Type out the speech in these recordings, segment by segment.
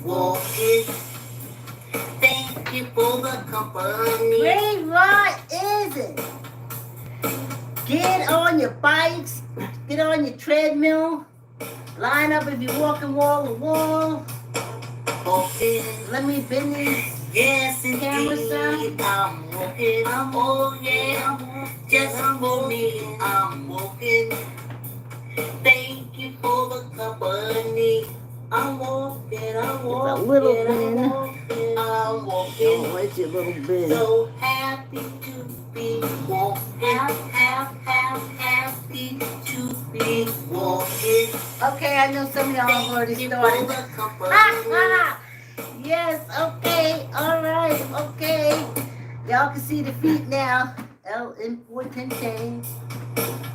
walking. Thank you for the company. Great Rod is it? Get on your bikes, get on your treadmill, line up if you're walking wall to wall. Walking. Let me bend these Yes, cameras indeed. down. I'm walking. Oh, yeah. Just for me. I'm walking. Thank you for the company. I'm walking. I'm It's a walking. little I'm bend. walking. I'm Oh, walking. it's a little bend. So happy to be walking. Happy to be walking. Okay, I know some of y'all have already Thank you for started. the company. Yes, okay, all right, okay. Y'all can see the feet now. L important change.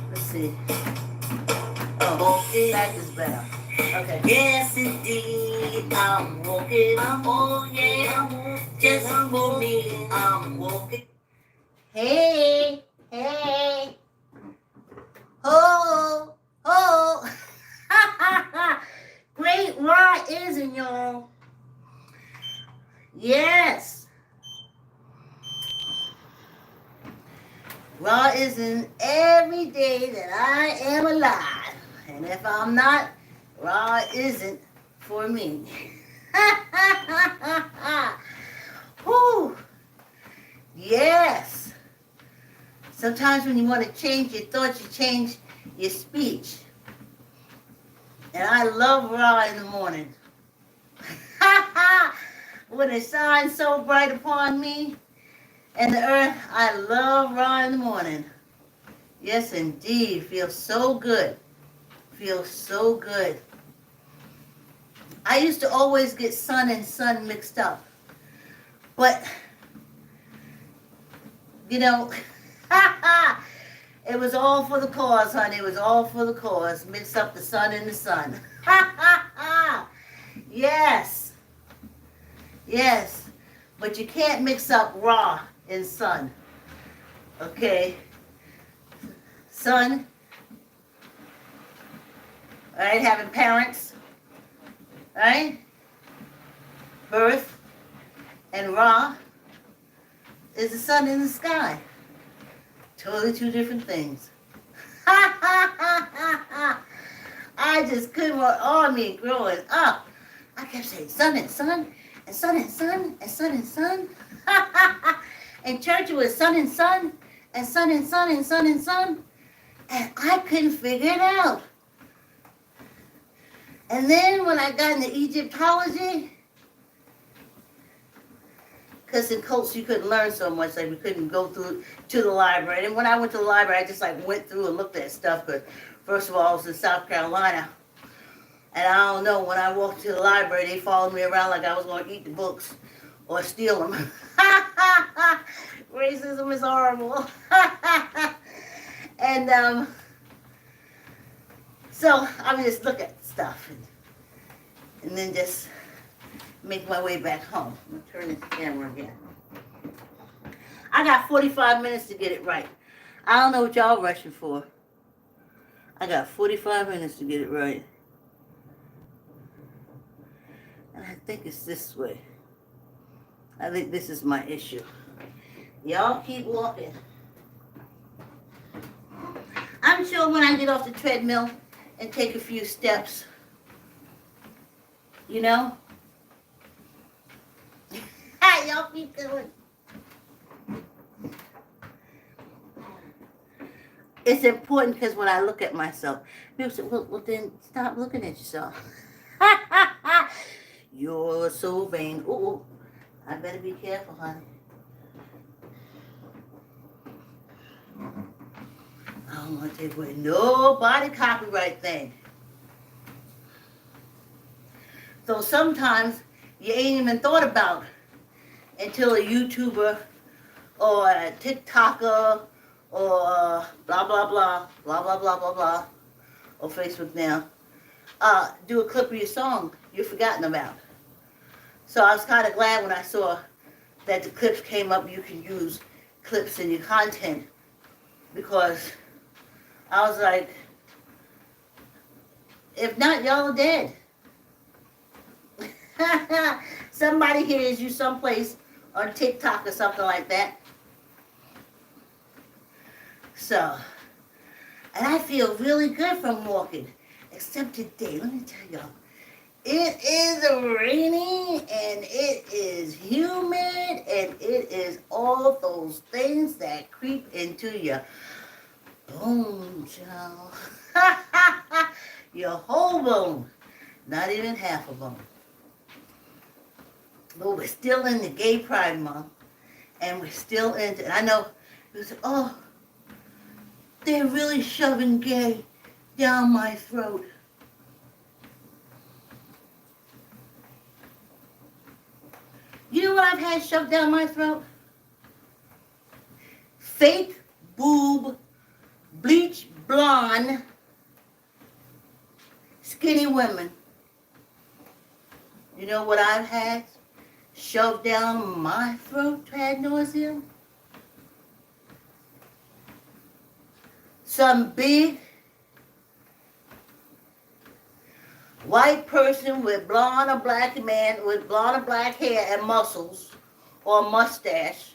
Let's see. Oh, back is better. Okay. Yes, indeed, I'm walking. Oh, yeah, just for me, I'm walking. Hey, hey, ho, ho. Great Rod isn't y'all. Yes. Raw isn't every day that I am alive. And if I'm not, Raw isn't for me. Whew. Yes. Sometimes when you want to change your thoughts, you change your speech. And I love Raw in the morning. When it shines so bright upon me and the earth, I love Raw in the morning. Yes, indeed. Feels so good. Feels so good. I used to always get sun and sun mixed up. But, you know, it was all for the cause, honey. It was all for the cause. Mix up the sun and the sun. Yes. Yes. But you can't mix up raw and sun. Okay? Sun. Right? Having parents. Right? Birth. And Ra is the sun in the sky. Totally two different things. I just couldn't work on me growing up. I kept saying sun and sun, and sun and sun, and sun and sun. In church it was sun and sun, and sun and sun, and sun and sun. And I couldn't figure it out. And then when I got into Egyptology, because in cults you couldn't learn so much, like we couldn't go through to the library. And when I went to the library, I just like went through and looked at stuff. Because first of all, I was in South Carolina, and I don't know, when I walked to the library, they followed me around like I was going to eat the books or steal them. Racism is horrible. And so I would just look at stuff and then just make my way back home. I'm going to turn this camera again. I got 45 minutes to get it right. I don't know what y'all rushing for. I got 45 minutes to get it right. And I think it's this way. I think this is my issue. Y'all keep walking. I'm sure when I get off the treadmill and take a few steps, you know? Y'all keep going. It's important because when I look at myself, people say, well, then stop looking at yourself. You're so vain. Oh, I better be careful, honey. I don't want to take away nobody copyright thing. So sometimes you ain't even thought about until a YouTuber or a TikToker or blah, blah, blah, blah, blah, blah, blah, blah, or Facebook now, do a clip of your song you've forgotten about. So I was kind of glad when I saw that the clips came up, you can use clips in your content, because I was like, if not, y'all are dead. Somebody hears you someplace on TikTok or something like that. So, and I feel really good from walking. Except today, let me tell y'all, it is raining and it is humid and it is all those things that creep into your bone, child. Your whole bone, not even half a bone. But we're still in the Gay Pride Month, and we're still into, and I know, you say, oh, they're really shoving gay down my throat. You know what I've had shoved down my throat? Fake boob, bleach blonde, skinny women. You know what I've had shoved down my throat ad nauseum? Some big white person with blonde or black man with blonde or black hair and muscles or mustache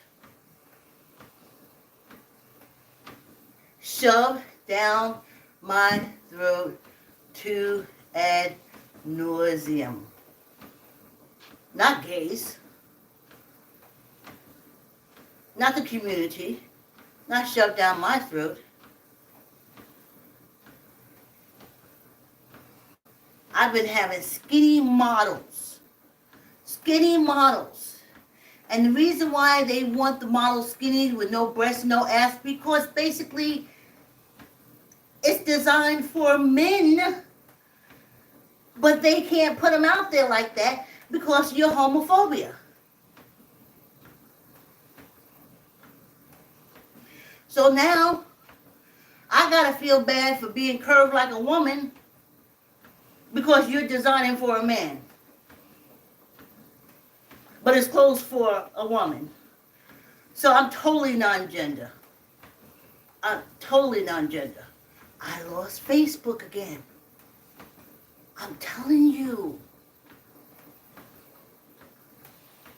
shoved down my throat to ad nauseum. Not gays, not the community, not shoved down my throat. I've been having skinny models. And the reason why they want the model skinny with no breasts, no ass, because basically it's designed for men, but they can't put them out there like that because of your homophobia. So now I gotta feel bad for being curved like a woman because you're designing for a man. But it's clothes for a woman. So I'm totally non-gender. I lost Facebook again. I'm telling you.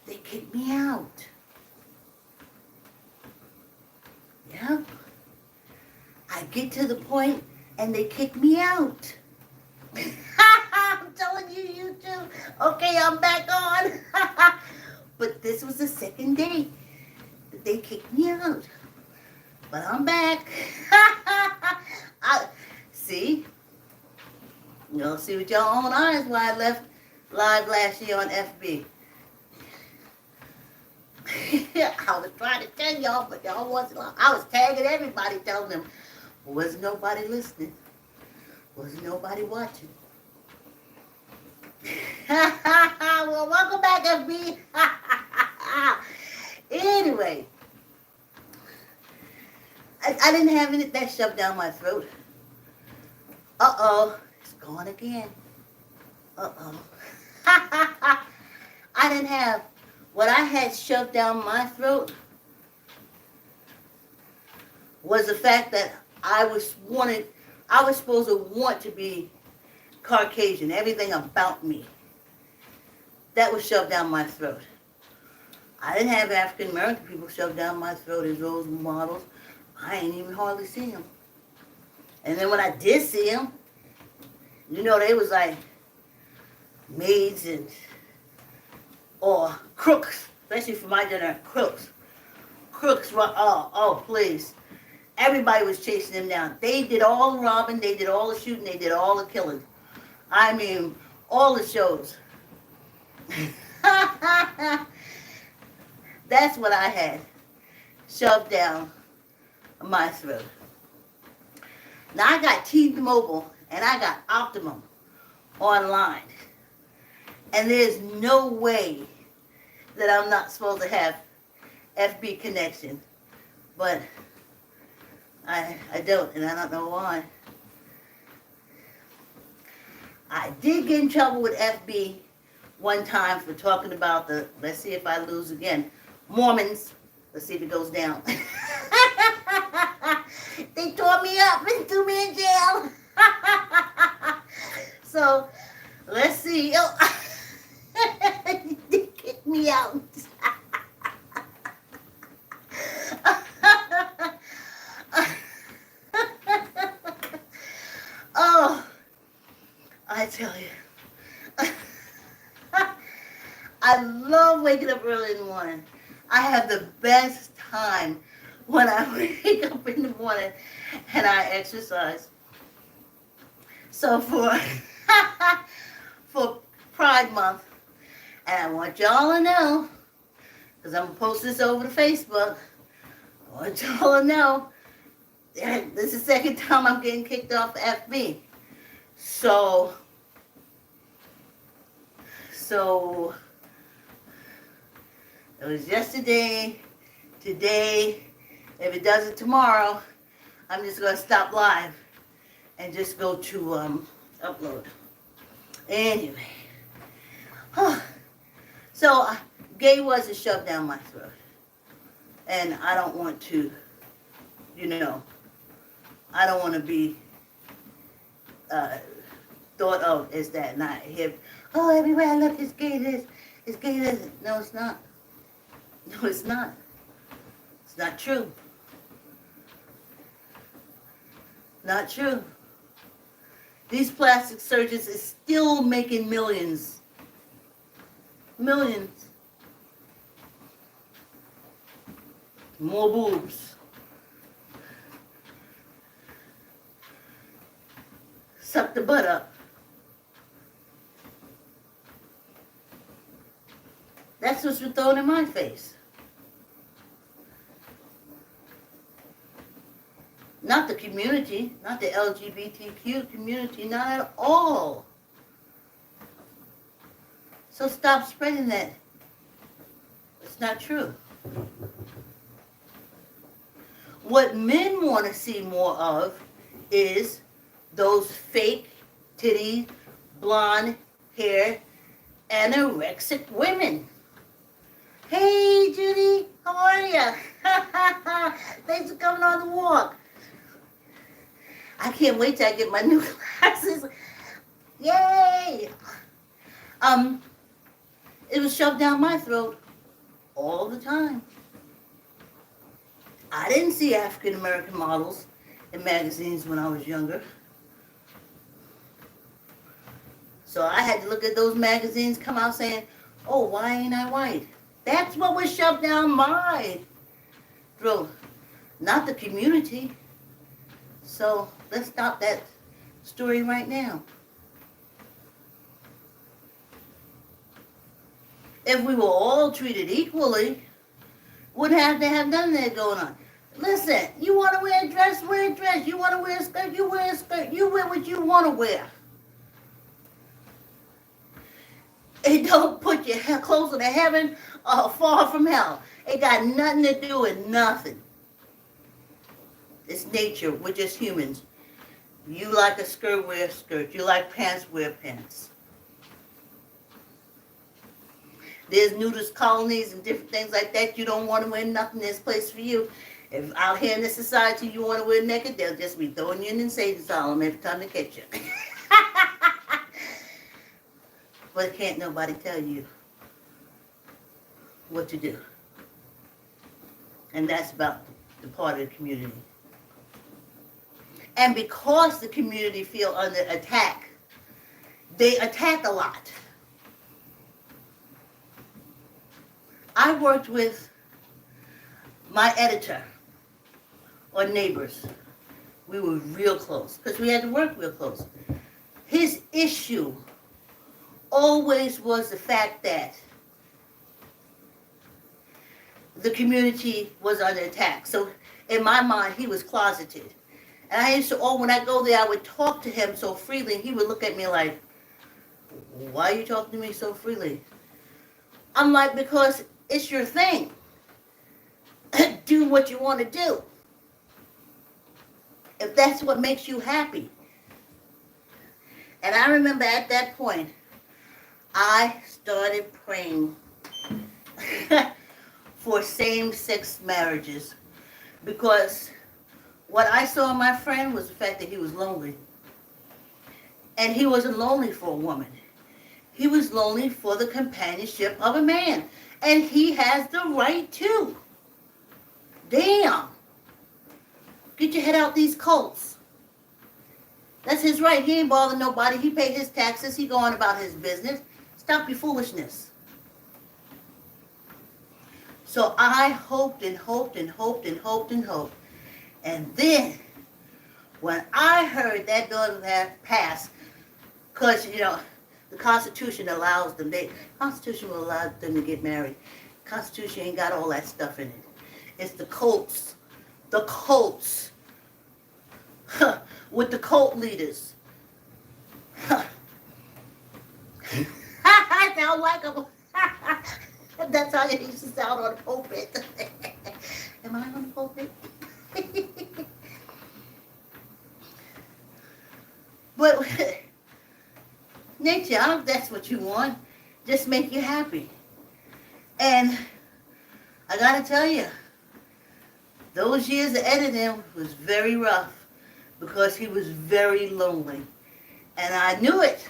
They kicked me out. Yep. I get to the point and they kick me out. I'm telling you, you too. Okay, I'm back on. But this was the second day that they kicked me out. But I'm back. See? You'll see with your own eyes why I left live last year on FB. I was trying to tell y'all, but y'all wasn't. I was tagging everybody, telling them, wasn't nobody listening. Wasn't nobody watching. Well, welcome back, FB. Anyway, I didn't have that shoved down my throat. Uh-oh, it's gone again. Uh-oh. I didn't have what I had shoved down my throat was the fact that I was supposed to want to be Caucasian, everything about me. That was shoved down my throat. I didn't have African American people shoved down my throat as role models. I ain't even hardly see them. And then when I did see them, you know, they was like maids or crooks, especially for my generation, crooks. Crooks, oh, please. Everybody was chasing them down. They did all the robbing, they did all the shooting, they did all the killing. I mean, all the shows. That's what I had shoved down my throat. Now I got T-Mobile and I got Optimum online. And there's no way that I'm not supposed to have FB connection. But I don't, and I don't know why. I did get in trouble with FB one time for talking about let's see if I lose again, Mormons. Let's see if it goes down. They tore me up and threw me in jail. So, let's see. me out. Oh, I tell you. I love waking up early in the morning. I have the best time when I wake up in the morning and I exercise. So for for Pride Month, and I want y'all to know, because I'm gonna post this over to Facebook. I want y'all to know this is the second time I'm getting kicked off FB. So it was yesterday, today. If it does it tomorrow, I'm just gonna stop live and just go to upload. Anyway, so gay wasn't shoved down my throat, and I don't want to, I don't want to be thought of as that. Not here. Oh, everywhere I look, it's gay this, it's gay this. No, it's not. No, it's not. It's not true. Not true. These plastic surgeons is still making millions. Millions. More boobs. Suck the butt up. That's what's been thrown in my face. Not the community, not the LGBTQ community, not at all. So stop spreading that. It's not true. What men want to see more of is those fake titty, blonde hair, anorexic women. Hey, Judy, how are you? Thanks for coming on the walk. I can't wait till I get my new glasses. Yay! It was shoved down my throat all the time. I didn't see African American models in magazines when I was younger. So I had to look at those magazines come out saying, oh, why ain't I white? That's what was shoved down my throat, not the community. So let's stop that story right now. If we were all treated equally, wouldn't have to have none of that going on. Listen, you want to wear a dress, wear a dress. You want to wear a skirt, you wear a skirt. You wear what you want to wear. It don't put your closer to heaven or far from hell. It got nothing to do with nothing. It's nature. We're just humans. You like a skirt, wear a skirt. You like pants, wear pants. There's nudist colonies and different things like that. You don't want to wear nothing. There's a place for you. If out here in this society you want to wear naked, they'll just be throwing you in the insane asylum every time they catch you. But can't nobody tell you what to do. And that's about the part of the community. And because the community feel under attack, they attack a lot. I worked with my editor on Neighbors. We were real close because we had to work real close. His issue always was the fact that the community was under attack. So in my mind, he was closeted. And I used to, when I go there, I would talk to him so freely, and he would look at me like, why are you talking to me so freely? I'm like, because it's your thing. Do what you want to do. If that's what makes you happy. And I remember at that point, I started praying for same-sex marriages because what I saw in my friend was the fact that he was lonely. And he wasn't lonely for a woman. He was lonely for the companionship of a man. And he has the right to. Damn. Get your head out these cults. That's his right. He ain't bothering nobody. He paid his taxes. He going about his business. Stop your foolishness. So I hoped and hoped and hoped and hoped and hoped. And then, when I heard that bill had passed, because, the Constitution allows them, Constitution will allow them to get married. Constitution ain't got all that stuff in it. It's the cults. The cults. With the cult leaders. I sound like a... That's how it used to sound on the pulpit. Am I on the pulpit? But nature, I don't know if that's what you want. Just make you happy. And I gotta tell you, those years of editing was very rough because he was very lonely. And I knew it.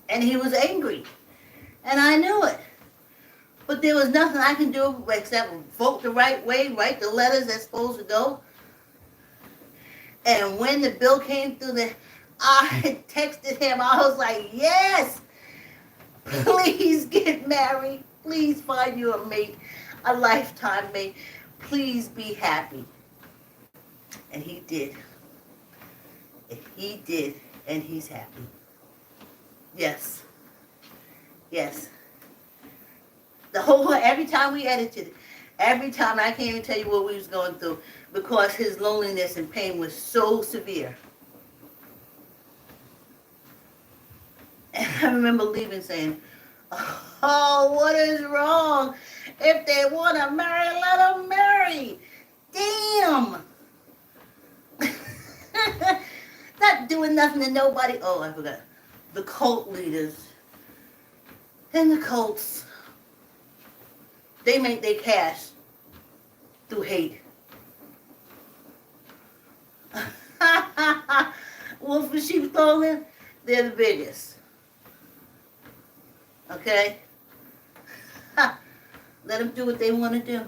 And he was angry. And I knew it. But there was nothing I can do except vote the right way, write the letters that's supposed to go. And when the bill came through, I texted him. I was like, yes, please get married. Please find you a mate, a lifetime mate. Please be happy. And he did. He did, and he's happy. Yes. Yes. Every time we edited it, every time I can't even tell you what we was going through because his loneliness and pain was so severe. And I remember leaving saying, oh, what is wrong? If they want to marry, let them marry. Damn. Not doing nothing to nobody. Oh, I forgot. The cult leaders and the cults, they make their cash through hate. Wolf and sheep clothing, they're the biggest. Okay? Let them do what they want to do.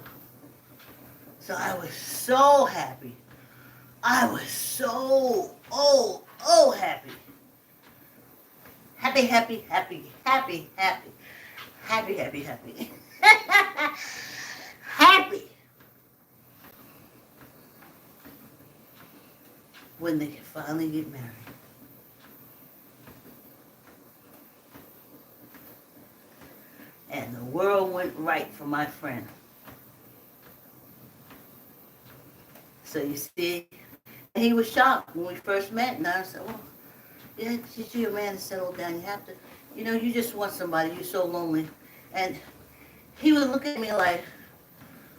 So I was so happy. I was so, happy. Happy, happy, happy, happy, happy. Happy, happy, happy. Happy. When they can finally get married. And the world went right for my friend. So you see, he was shocked when we first met, and I said, well, yeah, you're a man to settle down. You have to, you just want somebody. You're so lonely. And he would look at me like,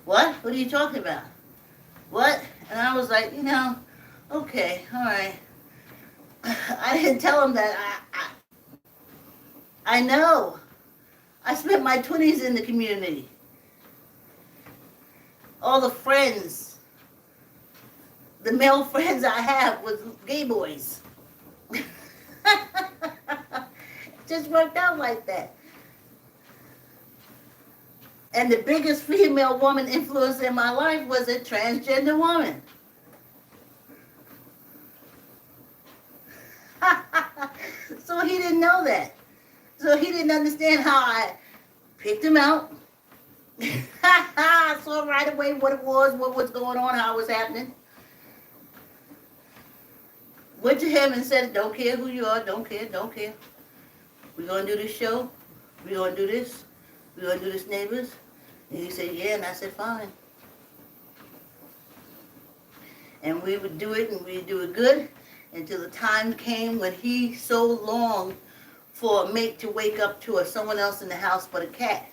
what? What are you talking about? What? And I was like, okay, all right. I didn't tell him that. I know. I spent my 20s in the community. All the friends, the male friends I have was gay boys. It just worked out like that. And the biggest female woman influence in my life was a transgender woman. So he didn't know that. So he didn't understand how I picked him out. I saw right away what it was, what was going on, how it was happening. Went to him and said, don't care who you are, don't care. We're going to do this show. We're going to do this. We're going to do this Neighbors. And he said, yeah, and I said, fine. And we would do it, and we'd do it good until the time came when he so longed for a mate to wake up to or someone else in the house but a cat.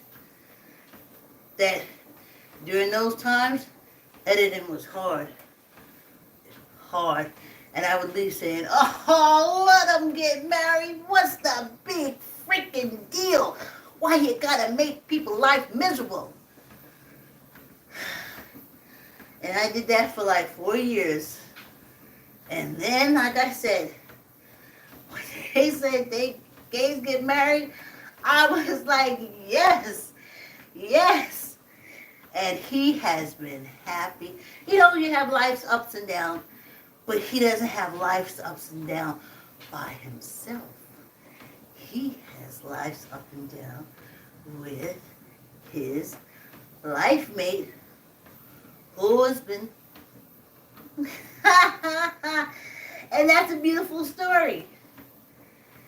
That during those times, editing was hard. And I would leave saying, oh, let them get married. What's the big freaking deal? Why you gotta make people's life miserable? And I did that for like 4 years. And then, like I said, they said they gays get married, I was like, yes, yes. And he has been happy. You have life's ups and downs, but he doesn't have life's ups and downs by himself. He has life's up and down with his life mate, husband. And that's a beautiful story.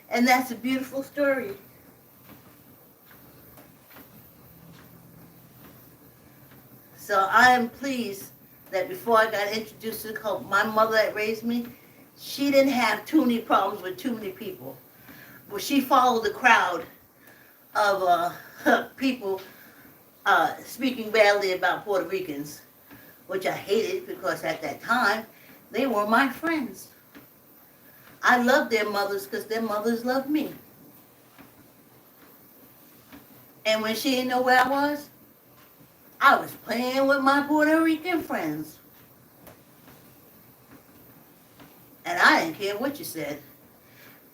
And that's a beautiful story. So I am pleased that before I got introduced to the cult, my mother that raised me, she didn't have too many problems with too many people. But she followed the crowd of people speaking badly about Puerto Ricans, which I hated because at that time, they were my friends. I loved their mothers because their mothers loved me. And when she didn't know where I was playing with my Puerto Rican friends. And I didn't care what you said.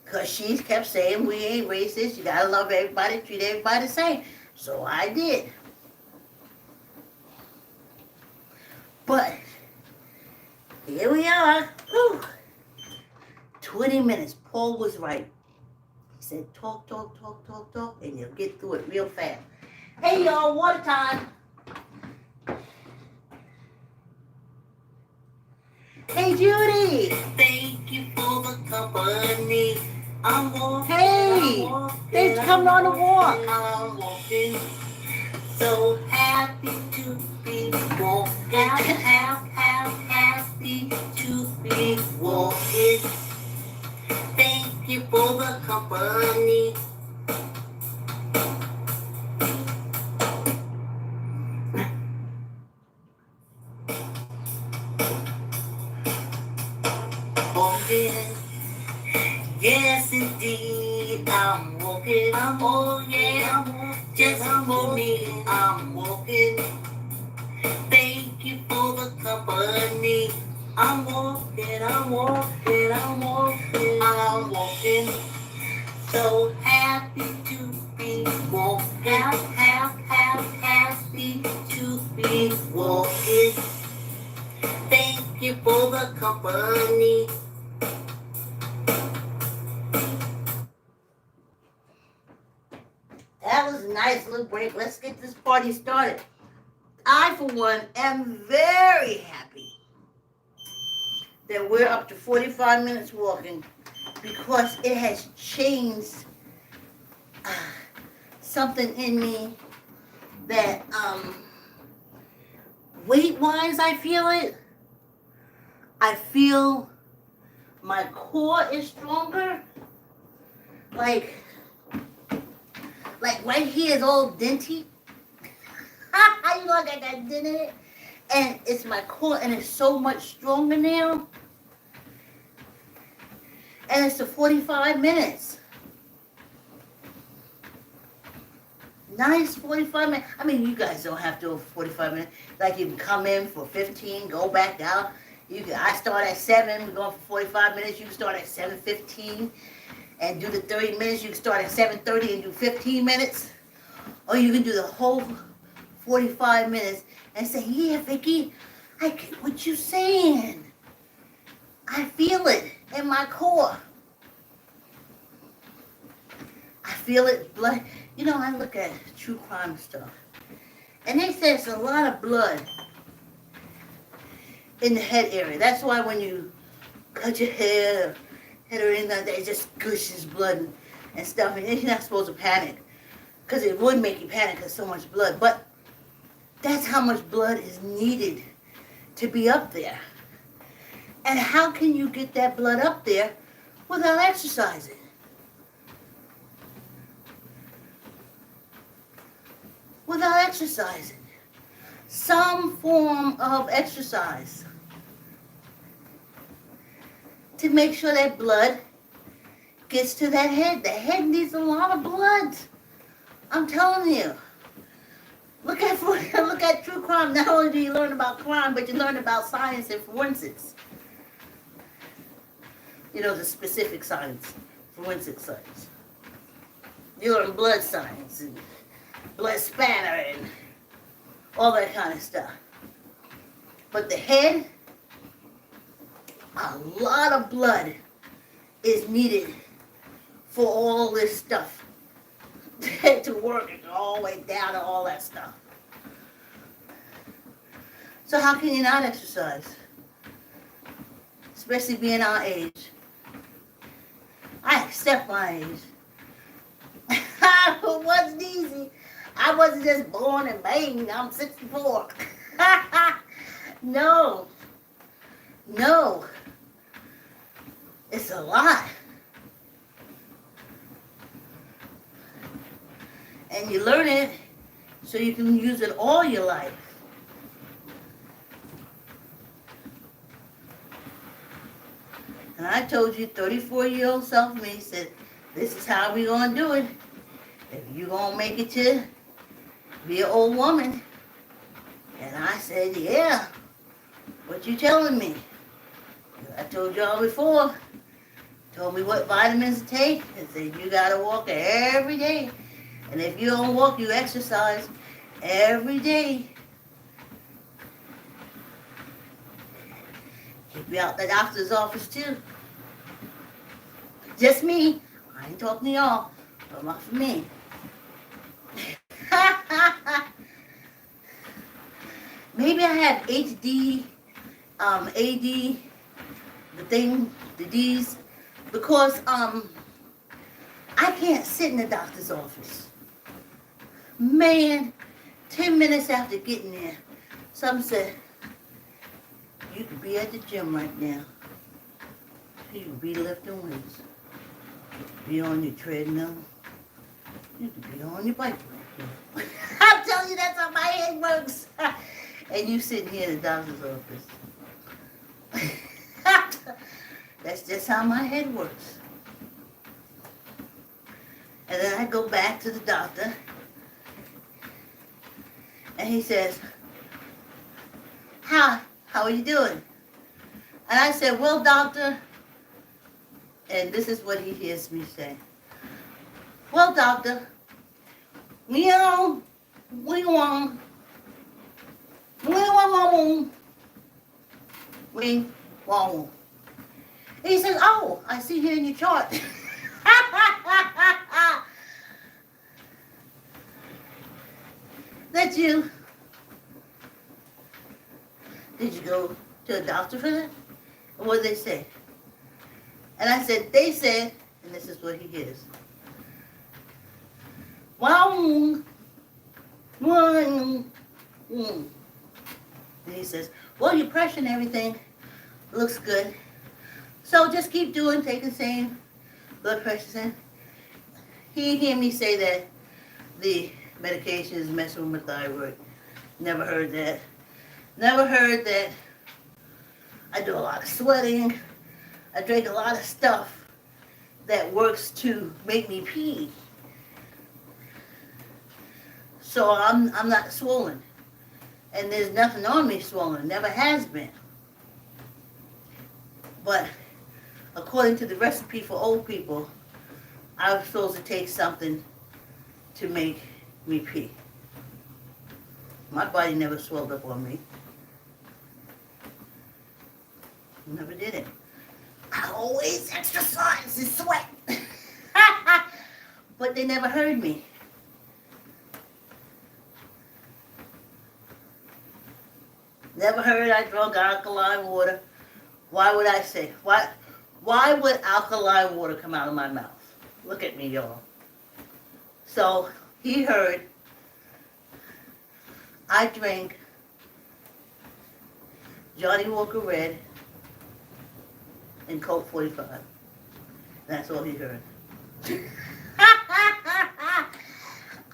Because she kept saying, we ain't racist, you gotta love everybody, treat everybody the same. So I did. But, here we are. Whew. 20 minutes. Paul was right. He said, talk, and you'll get through it real fast. Hey, y'all, water time. Hey, Judy. Thank you for the company. I'm walking. Hey, thanks for coming on the walk. I'm walking. So happy to be walking. Happy to be walking. Thank you for the company. Walking. Yes, indeed, I'm walking. Oh, yeah, just for me, I'm walking. Thank you for the company. I'm walking. So happy to be walking. Happy to be walking. Thank you for the company. That was a nice little break. Let's get this party started. I, for one, am very happy that we're up to 45 minutes walking because it has changed something in me that, weight-wise, I feel it. I feel my core is stronger. Like right here is all denty. I got that dent in it. And it's my core and it's so much stronger now. And it's the 45 minutes. Nice 45 minutes. I mean, you guys don't have to go for 45 minutes. Like you can come in for 15, go back out. I start at 7, we're going for 45 minutes. You can start at 7:15 and do the 30 minutes. You can start at 7:30 and do 15 minutes. Or you can do the whole 45 minutes and say, yeah, Vicki, I get what you're saying. I feel it in my core. I feel it blood. I look at true crime stuff. And they say it's a lot of blood in the head area. That's why when you cut your hair or anything like that, it just gushes blood and stuff. And you're not supposed to panic. Because it would make you panic because so much blood. But that's how much blood is needed to be up there. And how can you get that blood up there without exercising? Without exercising. Some form of exercise. To make sure that blood gets to that head. The head needs a lot of blood. I'm telling you. Look at true crime. Not only do you learn about crime, but you learn about science and forensics. The specific science, forensic science. You learn blood science and blood spatter and all that kind of stuff. But the head, a lot of blood is needed for all this stuff to work and go all the way down to all that stuff. So how can you not exercise? Especially being our age. I accept my age. It wasn't easy. I wasn't just born and bang, I'm 64. No. No. It's a lot. And you learn it so you can use it all your life. And I told you, 34-year-old self-made said, this is how we gonna do it. If you gonna make it to be an old woman. And I said, yeah. What you telling me? I told y'all before. Told me what vitamins to take. And said, you gotta walk every day. And if you don't walk, you exercise every day. Keep you out the doctor's office too. Just me. I ain't talking to y'all, but not for me. Maybe I have HD, AD, the D's, because I can't sit in the doctor's office. Man, 10 minutes after getting there, some said, you could be at the gym right now. You could be lifting weights. Be on your treadmill. You could be on your bike right now. I'm telling you, that's how my head works. And you sitting here in the doctor's office. That's just how my head works. And then I go back to the doctor. And he says, how are you doing? And I said, well, doctor, and this is what he hears me say. Well, doctor, we want. He says, oh, I see here in your chart. That's you. Did you go to a doctor for that? Or what did they say? And I said, they said, and this is what he hears. Wow. And he says, well, your pressure and everything looks good. So just keep taking the same blood pressure. And he hear me say that the medication is messing with my thyroid. Never heard that. Never heard that I do a lot of sweating. I drink a lot of stuff that works to make me pee. So I'm not swollen. And there's nothing on me swollen. Never has been. But according to the recipe for old people, I was supposed to take something to make me pee. My body never swelled up on me. Never did it. I always exercise and sweat. But they never heard me. Never heard I drunk alkaline water. Why would I say? Why would alkaline water come out of my mouth? Look at me, y'all. So he heard I drank Johnny Walker Red and Coke 45. That's all he heard.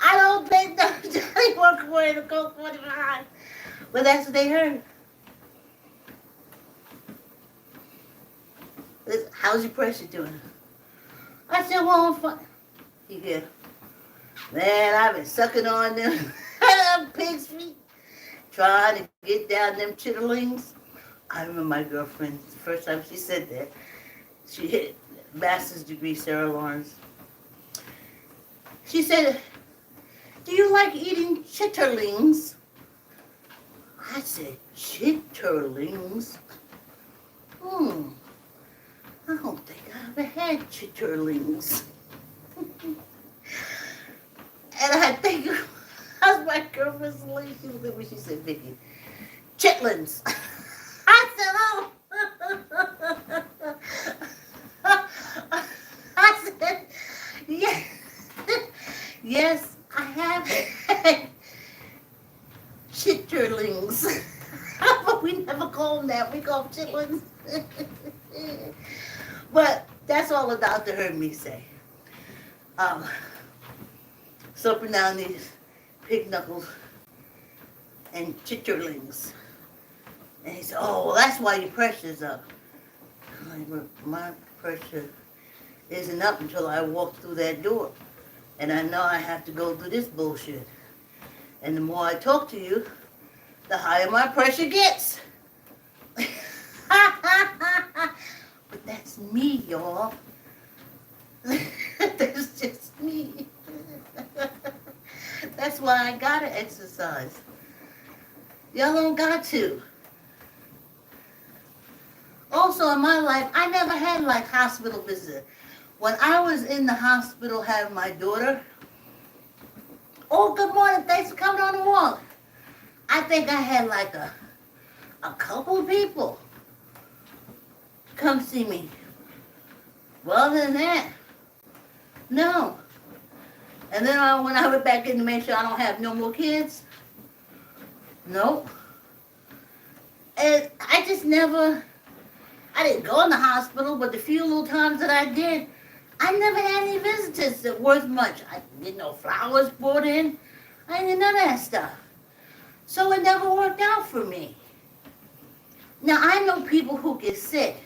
I don't drink no Johnny Walker Red and Coke 45. But that's what they heard. How's your pressure doing? I said, well, I'm fine. He said, man, I've been sucking on them pig's feet, trying to get down them chitterlings. I remember my girlfriend, the first time she said that, she hit master's degree, Sarah Lawrence. She said, do you like eating chitterlings? I said, chitterlings? I don't think I ever had chitterlings. And I think, how's my girlfriend's lady? She looked at me, she said, Vicki, chitlins. I said, oh. I said, yes, yes, I have had chitterlings. But we never call them that. We call them chitlins. But that's all the doctor heard me say. Soaping down these pig knuckles and chitterlings. And he said, oh, well, that's why your pressure's up. I'm like, well, my pressure isn't up until I walk through that door. And I know I have to go through this bullshit. And the more I talk to you, the higher my pressure gets. But that's me, y'all. That's just me. That's why I gotta exercise. Y'all don't got to. Also in my life, I never had like hospital visit. When I was in the hospital having my daughter, oh, good morning, thanks for coming on the walk. I think I had like a couple of people come see me. Well, other than that, no. And then when I went back in to make sure I don't have no more kids, nope. And I just never, I didn't go in the hospital, but the few little times that I did, I never had any visitors that worth much. I didn't get no flowers brought in. I didn't none of that stuff. So it never worked out for me. Now, I know people who get sick,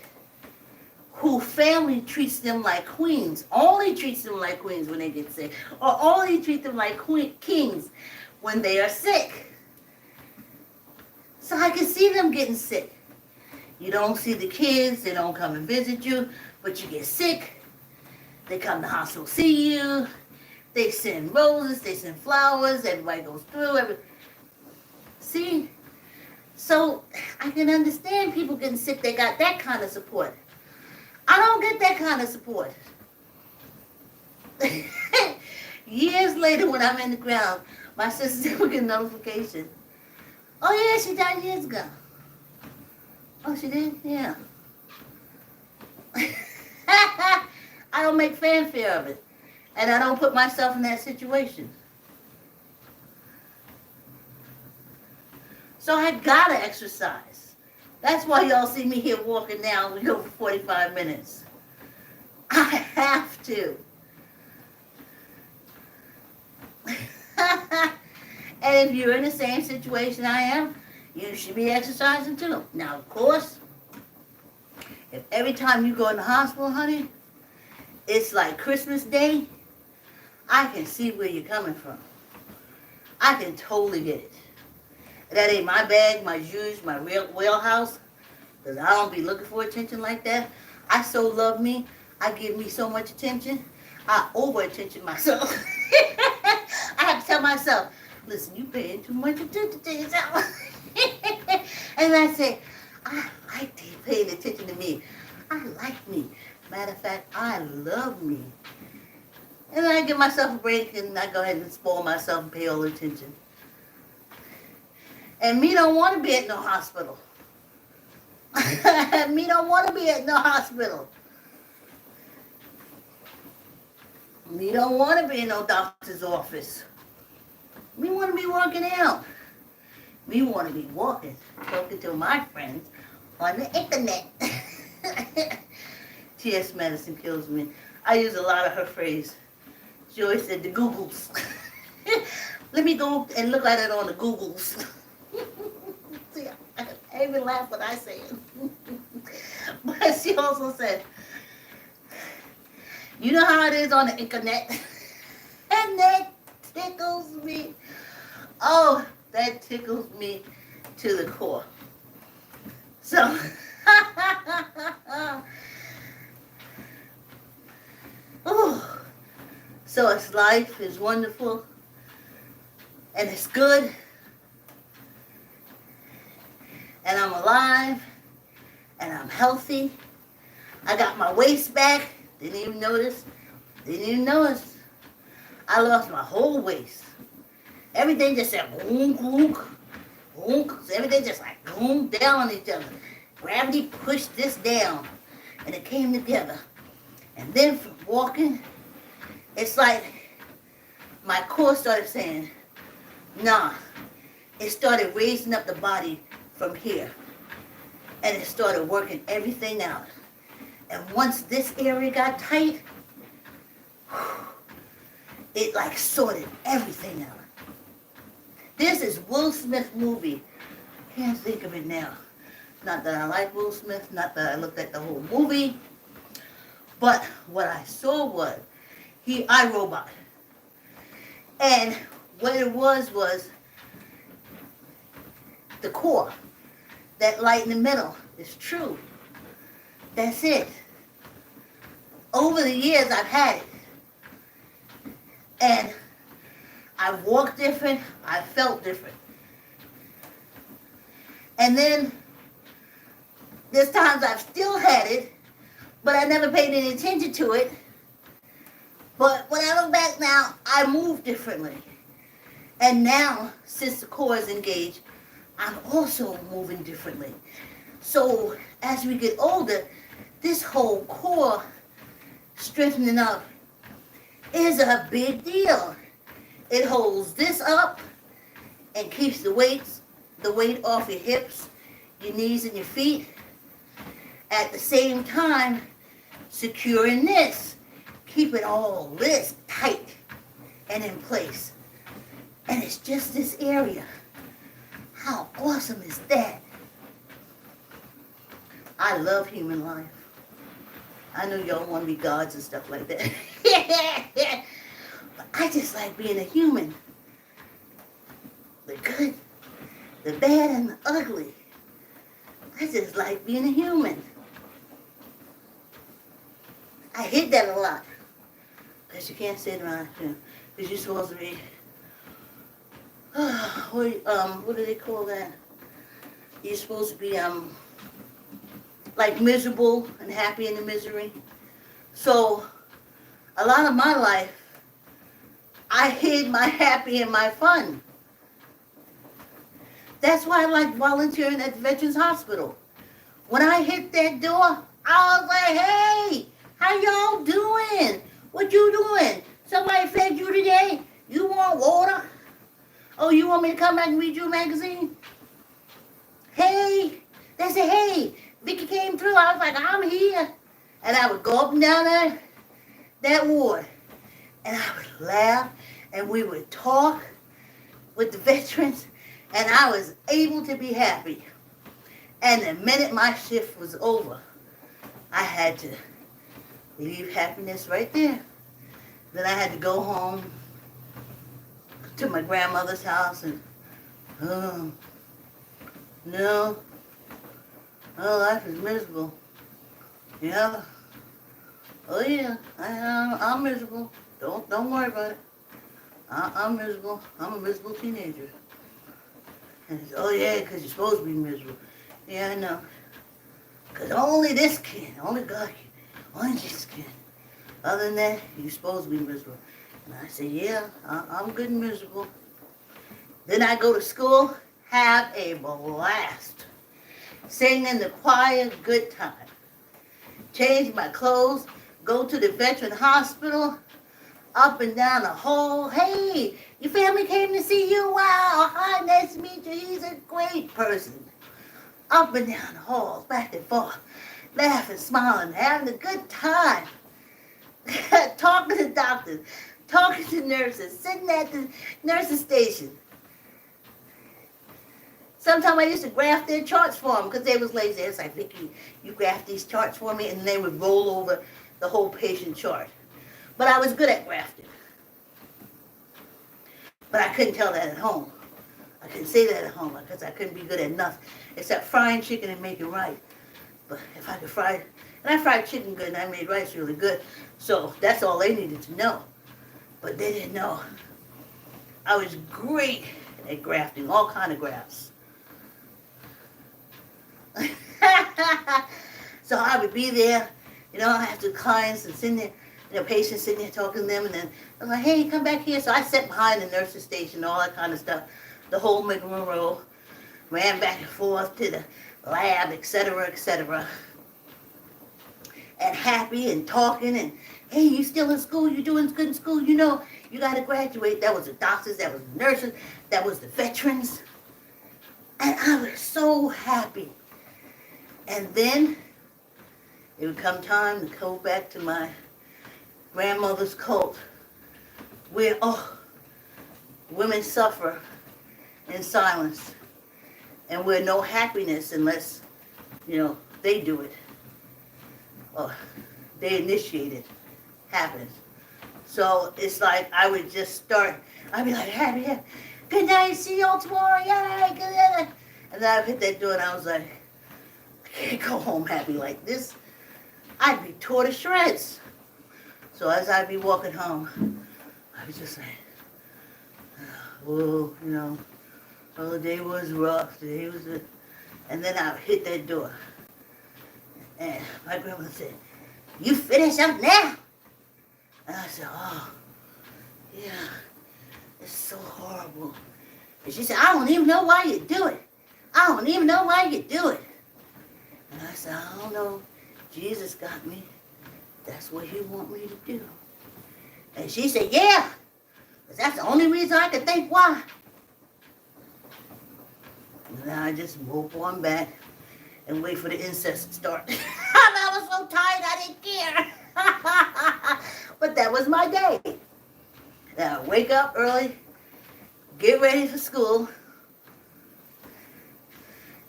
who family treats them like queens, only treats them like queens when they get sick, or only treat them like kings when they are sick. So I can see them getting sick. You don't see the kids, they don't come and visit you, but you get sick. They come to the hospital see you. They send roses, they send flowers, everybody goes through. See? So I can understand people getting sick, they got that kind of support. I don't get that kind of support. Years later when I'm in the ground, my sister will get a notification. Oh yeah, she died years ago. Oh, she did? Yeah. I don't make fanfare of it. And I don't put myself in that situation. So I gotta exercise. That's why y'all see me here walking now for 45 minutes. I have to. And if you're in the same situation I am, you should be exercising too. Now, of course, if every time you go in the hospital, honey, it's like Christmas Day, I can see where you're coming from. I can totally get it. That ain't my bag, my juice, my real wheelhouse, because I don't be looking for attention like that. I so love me. I give me so much attention. I over-attention myself. I have to tell myself, listen, you paying too much attention to yourself. And I say, I like you paying attention to me. I like me. Matter of fact, I love me. And then I give myself a break and I go ahead and spoil myself and pay all the attention. And me don't want to be at no hospital. Me don't want to be at no hospital. Me don't want to be in no doctor's office. Me want to be working out. Me want to be walking, talking to my friends on the internet. T.S. Madison kills me. I use a lot of her phrase. She always said the Googles. Let me go and look at it on the Googles. See, I even laugh when I say it. But she also said, you know how it is on the internet? And that tickles me. Oh, that tickles me to the core. So, So it's life is wonderful and it's good and I'm alive and I'm healthy. I got my waist back. Didn't even notice. Didn't even notice. I lost my whole waist. Everything just said boom, boom, boom. So everything just like boom down on each other. Gravity pushed this down and it came together. And then from walking, it's like my core started saying, nah. It started raising up the body from here. And it started working everything out. And once this area got tight, it like sorted everything out. This is Will Smith's movie. Can't think of it now. Not that I like Will Smith, not that I looked at the whole movie, but what I saw was iRobot. And what it was the core. That light in the middle is true. That's it. Over the years I've had it. And I've walked different, I felt different. And then there's times I've still had it, but I never paid any attention to it. But when I look back now, I move differently. And now, since the core is engaged, I'm also moving differently. So as we get older, this whole core strengthening up is a big deal. It holds this up and keeps the weight off your hips, your knees, and your feet. At the same time, securing this, keeping all this tight and in place. And it's just this area. How awesome is that? I love human life. I know y'all want to be gods and stuff like that. But I just like being a human. The good, the bad, and the ugly. I just like being a human. I hate that a lot. Because you can't sit around here. Because you're supposed to be, what do they call that? You're supposed to be, like miserable and happy in the misery. So, a lot of my life, I hid my happy and my fun. That's why I like volunteering at the Veterans Hospital. When I hit that door, I was like, hey, how y'all doing? What you doing? Somebody fed you today? You want water? Oh, you want me to come back and read you a magazine? Hey, they say, hey, Vicki came through. I was like, I'm here. And I would go up and down that ward. And I would laugh and we would talk with the veterans. And I was able to be happy. And the minute my shift was over, I had to leave happiness right there. Then I had to go home to my grandmother's house and, no, life is miserable. Yeah. Oh yeah, I'm miserable. Don't worry about it. I'm miserable. I'm a miserable teenager. And it's, oh yeah, because you're supposed to be miserable. Yeah, I know. Because only this can, only God can, only Jesus can. Other than that, you're supposed to be miserable. And I say, yeah, I'm good and miserable. Then I go to school, have a blast. Sing in the choir, good time. Change my clothes, go to the veteran hospital, up and down the hall. Hey, your family came to see you. Wow, hi, nice to meet you. He's a great person. Up and down the halls, back and forth, laughing, smiling, having a good time. Talking to doctors, talking to nurses, sitting at the nurses' station. Sometimes I used to graph their charts for them because they was lazy. It's like, Vicki, you graph these charts for me, and they would roll over the whole patient chart. But I was good at grafting. But I couldn't tell that at home. I couldn't say that at home because I couldn't be good at nothing except frying chicken and making rice. But if I could fry it, and I fried chicken good and I made rice really good, so that's all they needed to know. But they didn't know I was great at grafting, all kind of grafts. So I would be there, I have the clients and sitting there, patients sitting there talking to them, and then I'm like, hey, come back here. So I sat behind the nurse's station, all that kind of stuff, the whole rigmarole, ran back and forth to the lab, etc., and happy and talking, and hey, you still in school? You doing good in school? You got to graduate. That was the doctors, that was the nurses, that was the veterans, and I was so happy. And then it would come time to go back to my grandmother's cult, where, women suffer in silence, and where no happiness unless, they do it, or they initiate it, happens. So it's like I would just start, I'd be like, happy, good night, see y'all tomorrow, yay, good night. And then I'd hit that door and I was like, I can't go home happy like this. I'd be tore to shreds. So as I'd be walking home, I was just like, whoa, well, the day was rough, and then I would hit that door. And my grandmother said, you finished up now? And I said, oh, yeah, it's so horrible. And she said, I don't even know why you do it. I don't even know why you do it. And I said, I don't know. Jesus got me. That's what he want me to do. And she said, yeah, because that's the only reason I could think why. And then I just mope on back and wait for the incest to start. I was so tired I didn't care. But that was my day. Now I wake up early, get ready for school,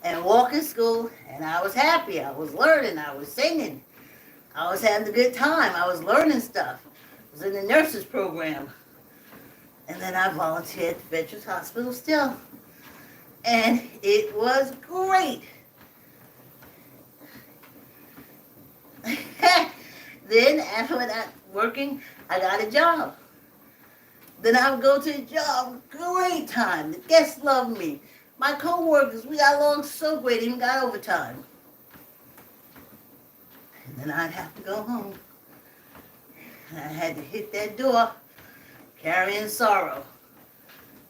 and walk in school, and I was happy. I was learning. I was singing. I was having a good time. I was learning stuff. I was in the nurses program. And then I volunteered at the Veterans Hospital still. And it was great. Then after that working, I got a job. Then I would go to a job, great time. The guests loved me. My co-workers, we got along so great, even got overtime. And then I'd have to go home. And I had to hit that door, carrying sorrow.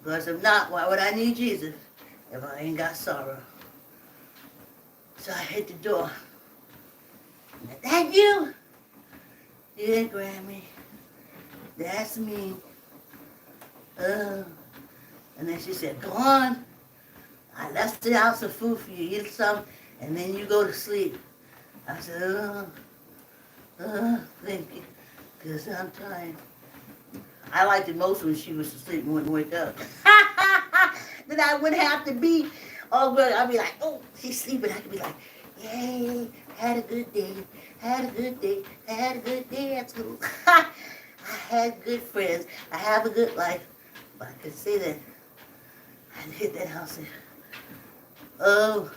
Because if not, why would I need Jesus if I ain't got sorrow? So I hit the door. Is that you? Yeah, Grammy. That's me. And then she said, go on. I left out some food for you. Eat some, and then you go to sleep. I said, thank you, because I'm tired. I liked it most when she was asleep and wouldn't wake up. Then I wouldn't have to be all good. I'd be like, oh, she's sleeping. I could be like, yay, had a good day, had a good day, had a good day at school. I had good friends. I have a good life. But I could say that. I hit that house and, oh,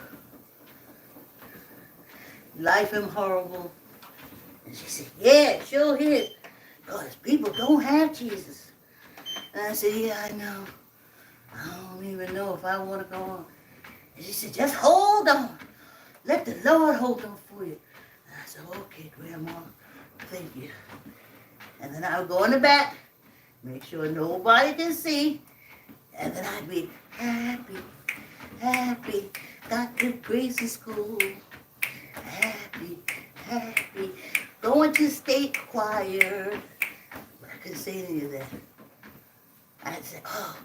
life am horrible. And she said, yeah, it sure is. Because people don't have Jesus. And I said, yeah, I know. I don't even know if I want to go on. And she said, just hold on. Let the Lord hold on for you. And I said, okay, Grandma, thank you. And then I would go in the back, make sure nobody can see, and then I'd be happy, happy, got good grades in school, happy, happy, going to state choir. But I couldn't say any of that. I'd say, oh,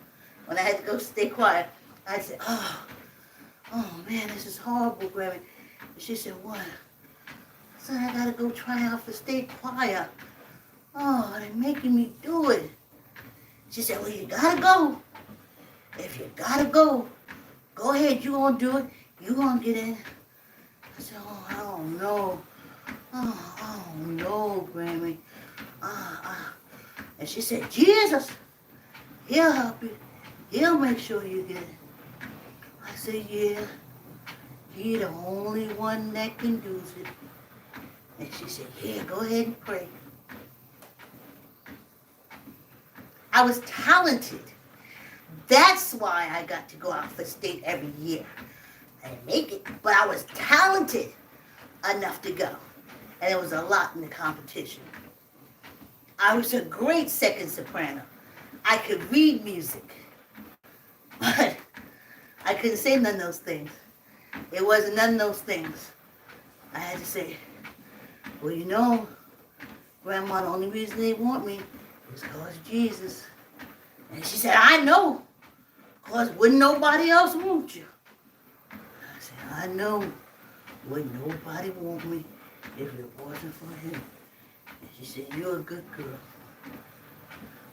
when I had to go to state choir, I'd say, oh man, this is horrible, Grammy. And she said, what? I said, I gotta go try out for state choir. Oh, they're making me do it. She said, well, you gotta go. If you gotta go, go ahead, you gonna do it. You gonna get in. I said, oh, I don't know. Oh, no, Grammy. And she said, Jesus, he'll help you. He'll make sure you get it. I said, yeah, he the only one that can do it. And she said, yeah, go ahead and pray. I was talented. That's why I got to go out for state every year. I didn't make it, but I was talented enough to go. And there was a lot in the competition. I was a great second soprano. I could read music, but I couldn't say none of those things. It wasn't none of those things. I had to say, well, you know, Grandma, the only reason they want me is because of Jesus. And she said, I know, because wouldn't nobody else want you? I said, I know, wouldn't nobody want me if it wasn't for him. And she said, you're a good girl.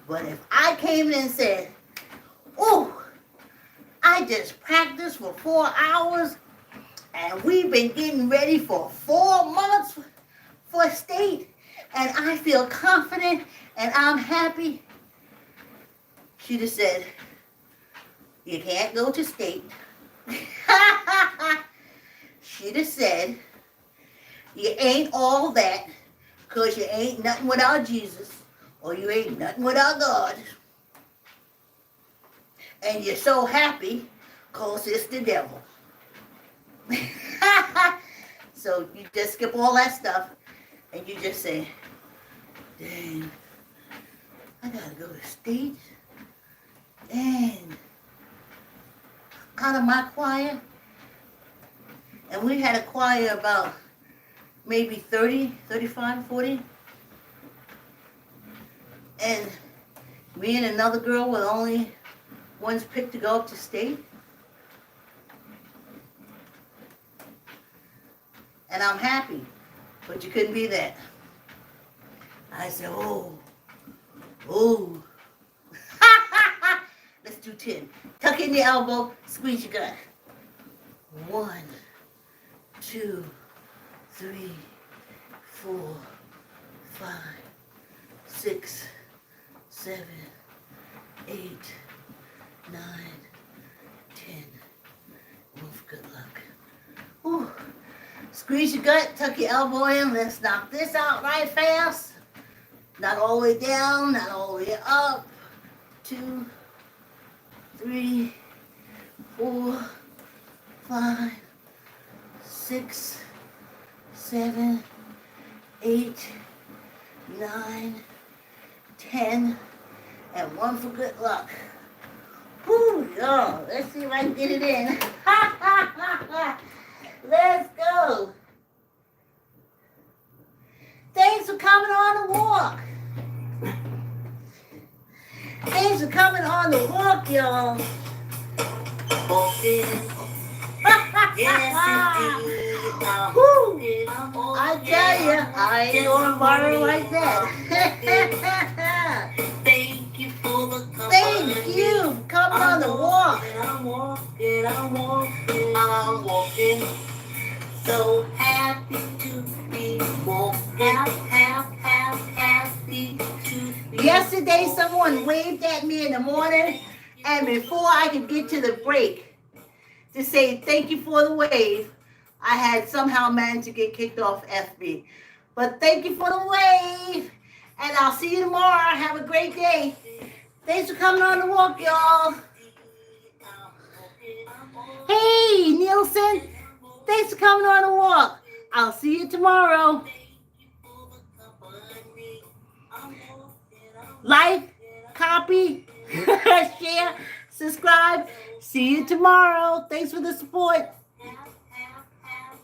But if I came in and said, oh, I just practiced for 4 hours and we've been getting ready for 4 months for state and I feel confident and I'm happy, she'd have said, you can't go to state. She'd have said, you ain't all that because you ain't nothing without Jesus or you ain't nothing without God. And you're so happy because it's the devil. So you just skip all that stuff and you just say, dang, I gotta go to state. Dang. Out of my choir. And we had a choir about maybe 30, 35, 40. And me and another girl were the only ones picked to go up to state. And I'm happy, but you couldn't be that. I said, oh. Let's do 10. Tuck in your elbow, squeeze your gut. 1, 2, 3, 4, 5, 6, 7, 8, 9, 10. One for good luck. Ooh. Squeeze your gut, tuck your elbow in. Let's knock this out right fast. Not all the way down, not all the way up. 2, 3, 4, 5, 6, 7, 8, 9, 10, and 1 for good luck. Woo, y'all. Let's see if I can get it in. Let's go. Thanks for coming on the walk. Thanks for coming on the walk, y'all. Woo. I tell you, I ain't gonna borrow like that. Thank you for the company. Thank you for coming on the walk. I'm walking. So happy to be walking. Happy to be. Yesterday, someone waved at me in the morning, and before I could get to the break to say thank you for the wave, I had somehow managed to get kicked off FB. But thank you for the wave, and I'll see you tomorrow. Have a great day. Thanks for coming on the walk, y'all. Hey, Nielsen. Thanks for coming on the walk. I'll see you tomorrow. Like, copy, share, subscribe. See you tomorrow. Thanks for the support.